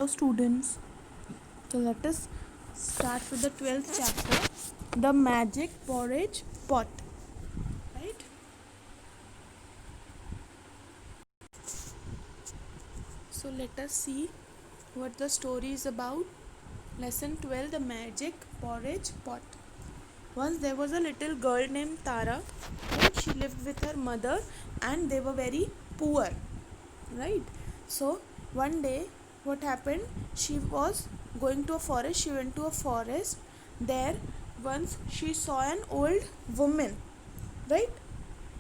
Students, so let us start with the 12th chapter, the magic porridge pot. Right? So let us see what the story is about. Lesson 12, the magic porridge pot. Once there was a little girl named Tara. Right? She lived with her mother and they were very poor. Right? So one day what happened, she was going to a forest. She went to a forest. There once she saw an old woman, right,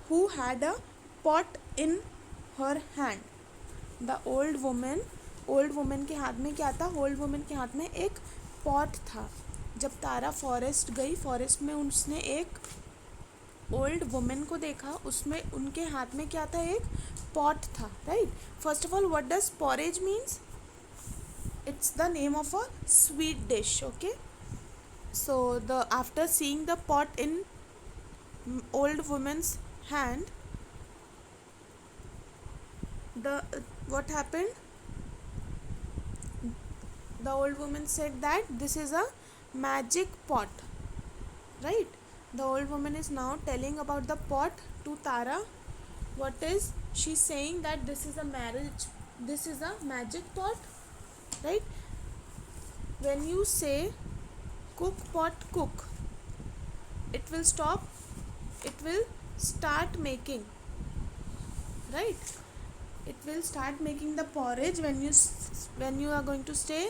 who had a pot in her hand. The old woman के हाथ में क्या था? Old woman के हाथ में एक pot था. जब तारा फॉरेस्ट गई, फॉरेस्ट में उसने एक ओल्ड वुमेन को देखा. उसमें उनके हाथ में क्या था? एक पॉट था. Right. First of all, what does porridge means? It's the name of a sweet dish. Okay, so the after seeing the pot in old woman's hand, the what happened, the old woman said that this is a magic pot. Right. The old woman is now telling about the pot to Tara. What is she saying? That this is a magic pot. Right. When you say cook pot cook, it will start making. Right. It will start making the porridge when you are going to say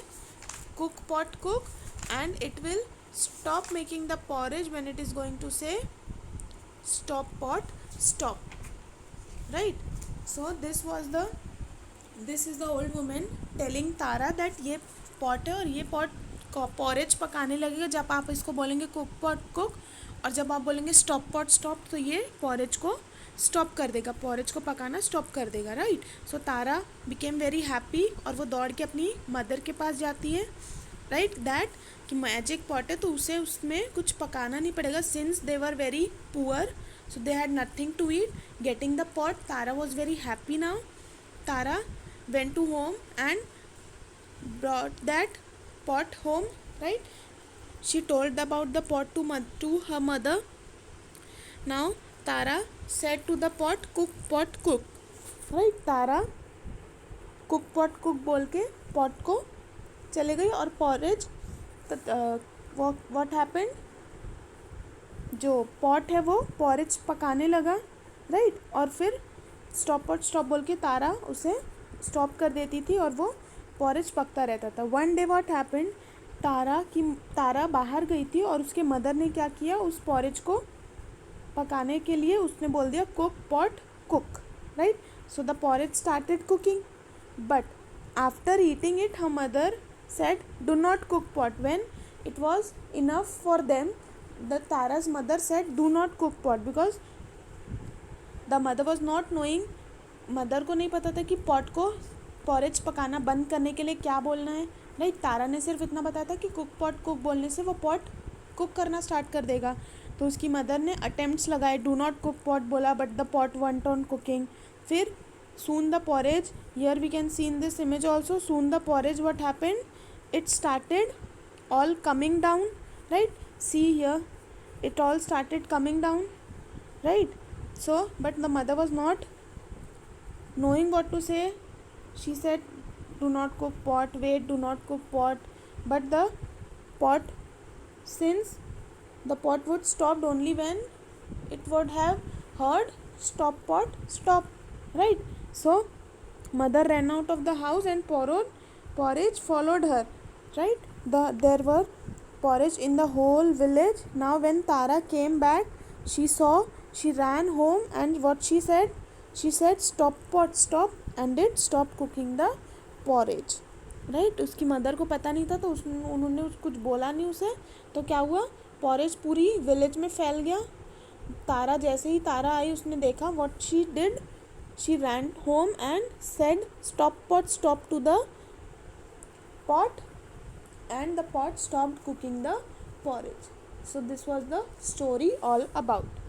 cook pot cook, and it will stop making the porridge when it is going to say stop pot stop. Right. So this is the old woman telling Tara that ये pot है और ये pot porridge पकाने लगेगा जब आप इसको बोलेंगे cook pot cook, और जब आप बोलेंगे stop pot stop तो ये porridge को स्टॉप कर देगा, पॉरेज को पकाना स्टॉप कर देगा. राइट. सो तारा बिकेम वेरी हैप्पी और वो दौड़ के अपनी मदर के पास जाती है. राइट. दैट कि मैजिक पॉट है तो उसे उसमें कुछ पकाना नहीं पड़ेगा. Since they were very poor, so they had nothing to eat. Getting the pot, Tara was very happy now. Tara went to home and brought that pot home. Right. She told about the pot to her mother. Now Tara said to the pot pot cook. Right. Tara cook pot cook बोल के pot को चले गई और porridge what happened, जो pot है वो porridge पकाने लगा. Right. और फिर stop pot stop बोल के तारा उसे stop कर देती थी और वो porridge पकता रहता था. One day what happened, तारा बाहर गई थी और उसके मदर ने क्या किया, उस porridge को पकाने के लिए उसने बोल दिया cook pot cook. Right. So the porridge started cooking, but after eating it her mother said do not cook pot. When it was enough for them, the Tara's mother said do not cook pot, because the mother was not knowing. Mother को नहीं पता था कि pot को porridge पकाना बंद करने के लिए क्या बोलना है. राइट. तारा ने सिर्फ इतना बताया था कि कुक पॉट कुक बोलने से वो पॉट कुक करना स्टार्ट कर देगा. तो उसकी मदर ने अटेम्प्ट्स लगाए, डू नॉट कुक पॉट बोला, but the pot went on cooking. फिर soon the porridge, here we can see in this image also, soon the porridge what happened, it started all coming down. Right. See here, it all started coming down. Right. So but the mother was not knowing what to say. She said do not cook pot, wait, do not cook pot. But the pot, since the pot would stop only when it would have heard stop pot stop. Right. So mother ran out of the house and porridge followed her. Right. There were porridge in the whole village. Now when Tara came back, she ran home, and what she said stop pot stop, and it stopped cooking the porridge. Right. उसकी mother को पता नहीं था तो उन्होंने कुछ बोला नहीं उसे, तो क्या हुआ, porridge पूरी विलेज में फैल गया. तारा जैसे ही तारा आई उसने देखा, what she did, she ran home and said stop pot stop to the pot, and the pot stopped cooking the porridge. So this was the story all about.